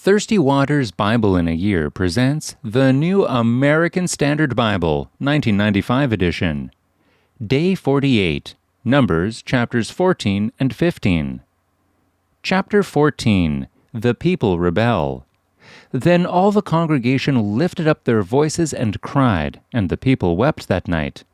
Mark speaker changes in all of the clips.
Speaker 1: Thirstywater's Bible in a Year presents the New American Standard Bible, 1995 edition. Day 48, Numbers chapters 14 and 15. Chapter 14, The People Rebel. Then all the congregation lifted up their voices and cried, and the people wept that night.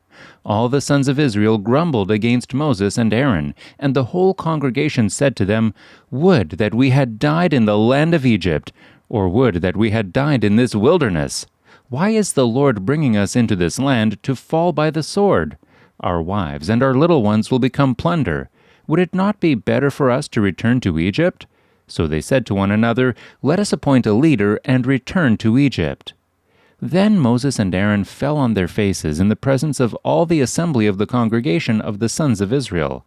Speaker 1: All the sons of Israel grumbled against Moses and Aaron, and the whole congregation said to them, "Would that we had died in the land of Egypt, or would that we had died in this wilderness! Why is the Lord bringing us into this land to fall by the sword? Our wives and our little ones will become plunder. Would it not be better for us to return to Egypt?" So they said to one another, "Let us appoint a leader and return to Egypt." Then Moses and Aaron fell on their faces in the presence of all the assembly of the congregation of the sons of Israel.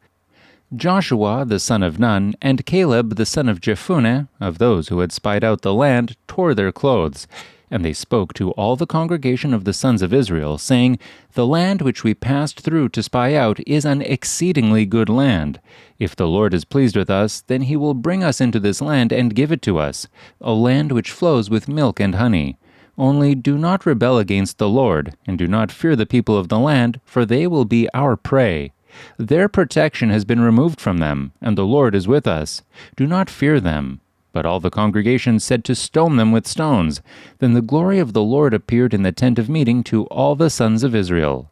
Speaker 1: Joshua the son of Nun and Caleb the son of Jephunneh, of those who had spied out the land, tore their clothes. And they spoke to all the congregation of the sons of Israel, saying, "The land which we passed through to spy out is an exceedingly good land. If the Lord is pleased with us, then he will bring us into this land and give it to us, a land which flows with milk and honey. Only do not rebel against the Lord, and do not fear the people of the land, for they will be our prey. Their protection has been removed from them, and the Lord is with us. Do not fear them." But all the congregation said to stone them with stones. Then the glory of the Lord appeared in the tent of meeting to all the sons of Israel.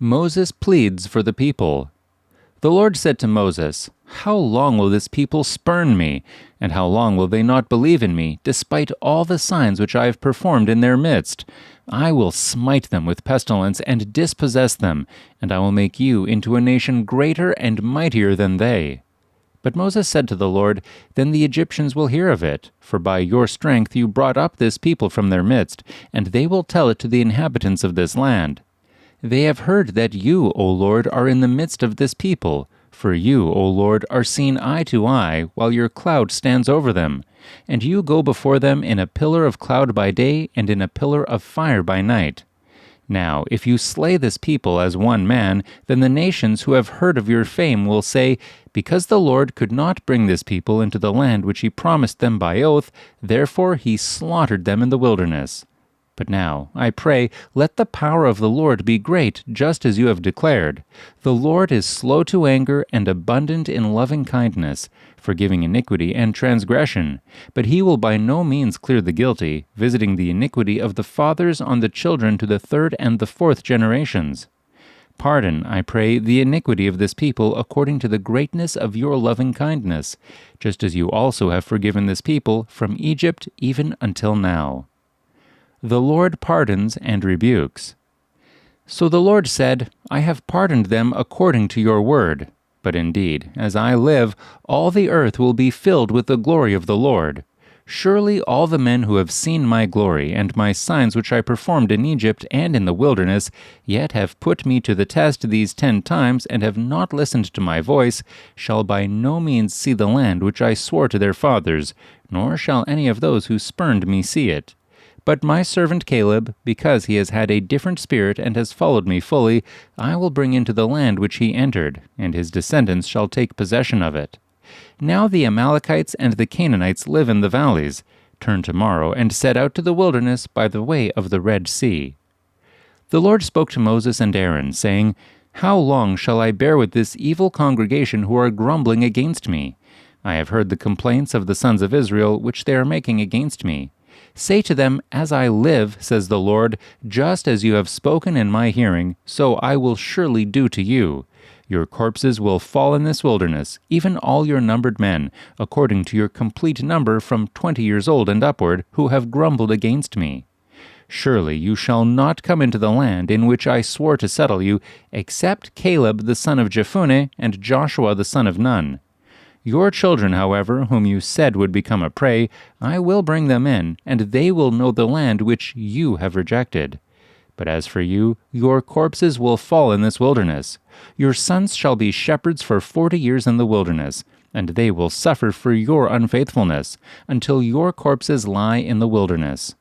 Speaker 1: Moses pleads for the people. The Lord said to Moses, "How long will this people spurn me? And how long will they not believe in me, despite all the signs which I have performed in their midst? I will smite them with pestilence and dispossess them, and I will make you into a nation greater and mightier than they." But Moses said to the Lord, "Then the Egyptians will hear of it, for by your strength you brought up this people from their midst, and they will tell it to the inhabitants of this land. They have heard that you, O Lord, are in the midst of this people. For you, O Lord, are seen eye to eye, while your cloud stands over them. And you go before them in a pillar of cloud by day, and in a pillar of fire by night. Now, if you slay this people as one man, then the nations who have heard of your fame will say, 'Because the Lord could not bring this people into the land which he promised them by oath, therefore he slaughtered them in the wilderness.' But now, I pray, let the power of the Lord be great, just as you have declared. The Lord is slow to anger and abundant in loving kindness, forgiving iniquity and transgression. But he will by no means clear the guilty, visiting the iniquity of the fathers on the children to the third and the fourth generations. Pardon, I pray, the iniquity of this people according to the greatness of your loving kindness, just as you also have forgiven this people from Egypt even until now." The Lord pardons and rebukes. So the Lord said, "I have pardoned them according to your word. But indeed, as I live, all the earth will be filled with the glory of the Lord. Surely all the men who have seen my glory and my signs which I performed in Egypt and in the wilderness, yet have put me to the test these 10 times and have not listened to my voice, shall by no means see the land which I swore to their fathers, nor shall any of those who spurned me see it. But my servant Caleb, because he has had a different spirit and has followed me fully, I will bring into the land which he entered, and his descendants shall take possession of it. Now the Amalekites and the Canaanites live in the valleys. Turn tomorrow and set out to the wilderness by the way of the Red Sea." The Lord spoke to Moses and Aaron, saying, "How long shall I bear with this evil congregation who are grumbling against me? I have heard the complaints of the sons of Israel which they are making against me. Say to them, 'As I live, says the Lord, just as you have spoken in my hearing, so I will surely do to you. Your corpses will fall in this wilderness, even all your numbered men, according to your complete number from 20 years old and upward, who have grumbled against me. Surely you shall not come into the land in which I swore to settle you, except Caleb the son of Jephunneh and Joshua the son of Nun. Your children, however, whom you said would become a prey, I will bring them in, and they will know the land which you have rejected. But as for you, your corpses will fall in this wilderness. Your sons shall be shepherds for 40 years in the wilderness, and they will suffer for your unfaithfulness, until your corpses lie in the wilderness.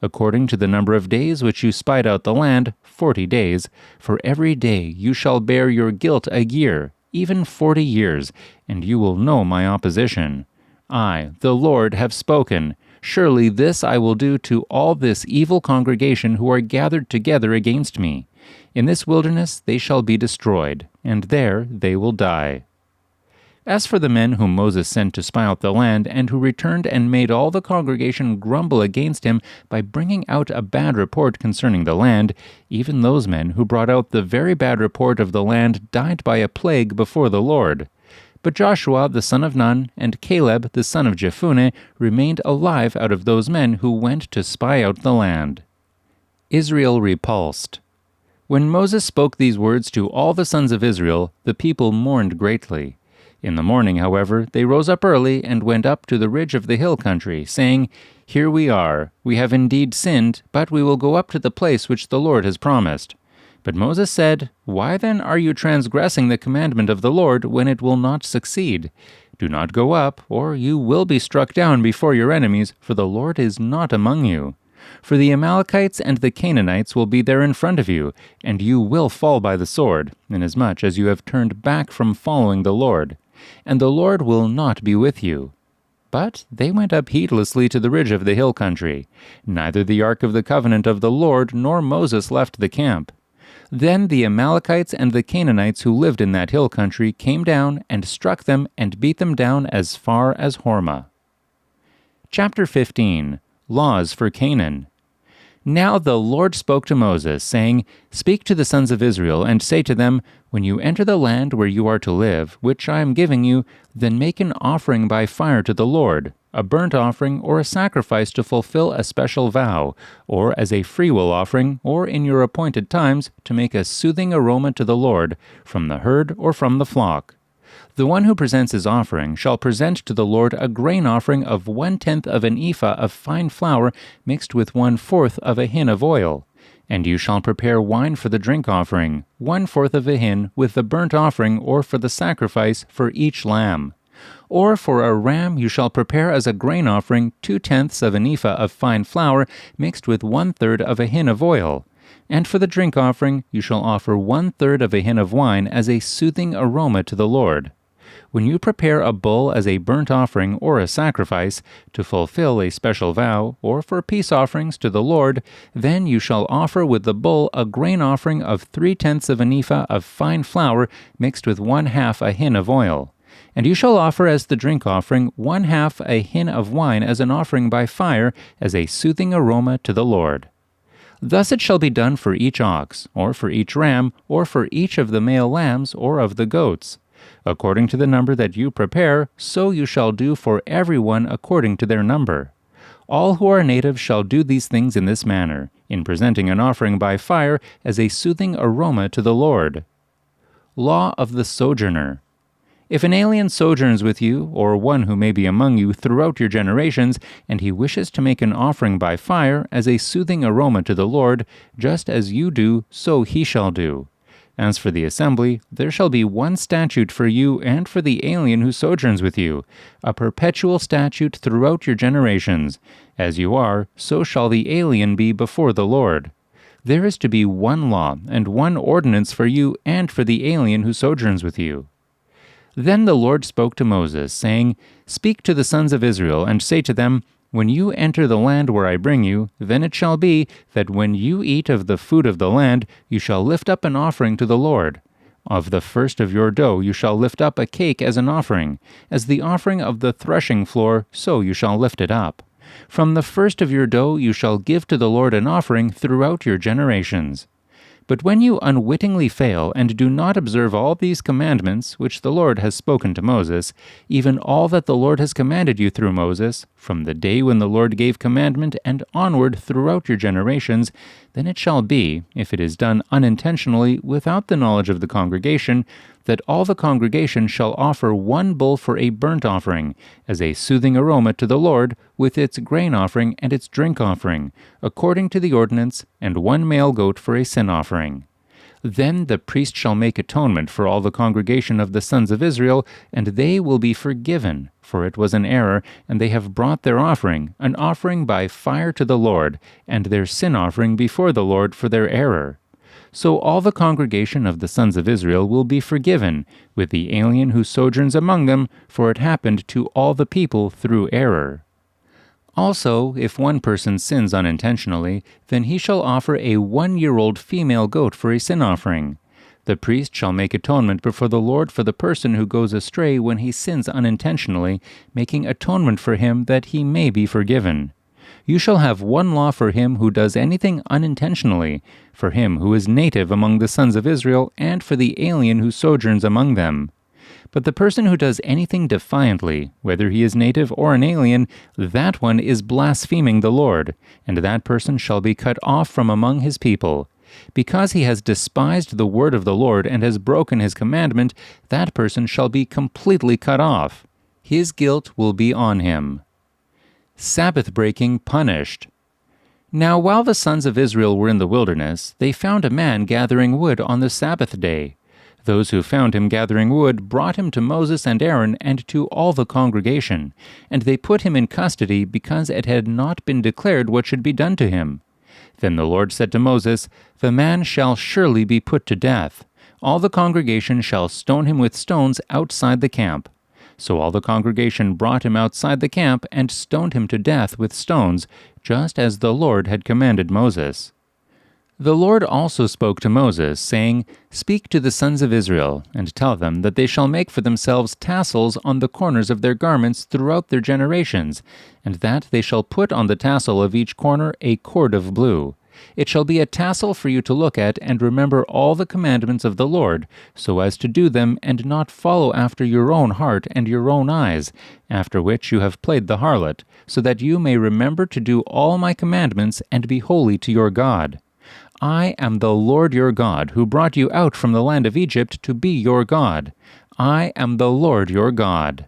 Speaker 1: According to the number of days which you spied out the land, 40 days, for every day you shall bear your guilt a year, even 40 years, and you will know my opposition. I, the Lord, have spoken. Surely this I will do to all this evil congregation who are gathered together against me. In this wilderness they shall be destroyed, and there they will die." As for the men whom Moses sent to spy out the land, and who returned and made all the congregation grumble against him by bringing out a bad report concerning the land, even those men who brought out the very bad report of the land died by a plague before the Lord. But Joshua the son of Nun and Caleb the son of Jephunneh remained alive out of those men who went to spy out the land. Israel repulsed. When Moses spoke these words to all the sons of Israel, the people mourned greatly. In the morning, however, they rose up early and went up to the ridge of the hill country, saying, "Here we are. We have indeed sinned, but we will go up to the place which the Lord has promised." But Moses said, "Why then are you transgressing the commandment of the Lord when it will not succeed? Do not go up, or you will be struck down before your enemies, for the Lord is not among you. For the Amalekites and the Canaanites will be there in front of you, and you will fall by the sword, inasmuch as you have turned back from following the Lord. And the Lord will not be with you." But they went up heedlessly to the ridge of the hill country. Neither the ark of the covenant of the Lord nor Moses left the camp. Then the Amalekites and the Canaanites who lived in that hill country came down and struck them and beat them down as far as Hormah. Chapter 15. Laws for Canaan. Now the Lord spoke to Moses, saying, "Speak to the sons of Israel, and say to them, When you enter the land where you are to live, which I am giving you, then make an offering by fire to the Lord, a burnt offering or a sacrifice to fulfill a special vow, or as a freewill offering, or in your appointed times, to make a soothing aroma to the Lord, from the herd or from the flock. The one who presents his offering shall present to the Lord a grain offering of 1/10 of an ephah of fine flour mixed with 1/4 of a hin of oil. And you shall prepare wine for the drink offering, 1/4 of a hin with the burnt offering or for the sacrifice for each lamb. Or for a ram you shall prepare as a grain offering 2/10 of an ephah of fine flour mixed with 1/3 of a hin of oil. And for the drink offering you shall offer 1/3 of a hin of wine as a soothing aroma to the Lord. When you prepare a bull as a burnt offering or a sacrifice, to fulfill a special vow, or for peace offerings to the Lord, then you shall offer with the bull a grain offering of 3/10 of an ephah of fine flour mixed with 1/2 a hin of oil. And you shall offer as the drink offering 1/2 a hin of wine as an offering by fire, as a soothing aroma to the Lord. Thus it shall be done for each ox, or for each ram, or for each of the male lambs, or of the goats. According to the number that you prepare, so you shall do for every one according to their number. All who are natives shall do these things in this manner, in presenting an offering by fire as a soothing aroma to the Lord. Law of the Sojourner. If an alien sojourns with you, or one who may be among you throughout your generations, and he wishes to make an offering by fire as a soothing aroma to the Lord, just as you do, so he shall do. As for the assembly, there shall be one statute for you and for the alien who sojourns with you, a perpetual statute throughout your generations. As you are, so shall the alien be before the Lord. There is to be one law and one ordinance for you and for the alien who sojourns with you. Then the Lord spoke to Moses, saying, "Speak to the sons of Israel, and say to them, When you enter the land where I bring you, then it shall be that when you eat of the food of the land, you shall lift up an offering to the Lord. Of the first of your dough you shall lift up a cake as an offering. As the offering of the threshing floor, so you shall lift it up. From the first of your dough you shall give to the Lord an offering throughout your generations. But when you unwittingly fail and do not observe all these commandments which the Lord has spoken to Moses, even all that the Lord has commanded you through Moses, from the day when the Lord gave commandment and onward throughout your generations, then it shall be, if it is done unintentionally without the knowledge of the congregation, that all the congregation shall offer one bull for a burnt offering, as a soothing aroma to the Lord, with its grain offering and its drink offering, according to the ordinance, and one male goat for a sin offering. Then the priest shall make atonement for all the congregation of the sons of Israel, and they will be forgiven, for it was an error, and they have brought their offering, an offering by fire to the Lord, and their sin offering before the Lord for their error. So all the congregation of the sons of Israel will be forgiven, with the alien who sojourns among them, for it happened to all the people through error. Also, if one person sins unintentionally, then he shall offer a 1-year-old female goat for a sin offering. The priest shall make atonement before the Lord for the person who goes astray when he sins unintentionally, making atonement for him that he may be forgiven. You shall have one law for him who does anything unintentionally, for him who is native among the sons of Israel, and for the alien who sojourns among them. But the person who does anything defiantly, whether he is native or an alien, that one is blaspheming the Lord, and that person shall be cut off from among his people. Because he has despised the word of the Lord and has broken his commandment, that person shall be completely cut off. His guilt will be on him. Sabbath breaking punished. Now while the sons of Israel were in the wilderness, they found a man gathering wood on the Sabbath day. Those who found him gathering wood brought him to Moses and Aaron and to all the congregation, and they put him in custody because it had not been declared what should be done to him. Then the Lord said to Moses, "The man shall surely be put to death. All the congregation shall stone him with stones outside the camp." So all the congregation brought him outside the camp and stoned him to death with stones, just as the Lord had commanded Moses. The Lord also spoke to Moses, saying, "Speak to the sons of Israel, and tell them that they shall make for themselves tassels on the corners of their garments throughout their generations, and that they shall put on the tassel of each corner a cord of blue. It shall be a tassel for you to look at and remember all the commandments of the Lord, so as to do them and not follow after your own heart and your own eyes, after which you have played the harlot, so that you may remember to do all my commandments and be holy to your God. I am the Lord your God, who brought you out from the land of Egypt to be your God. I am the Lord your God."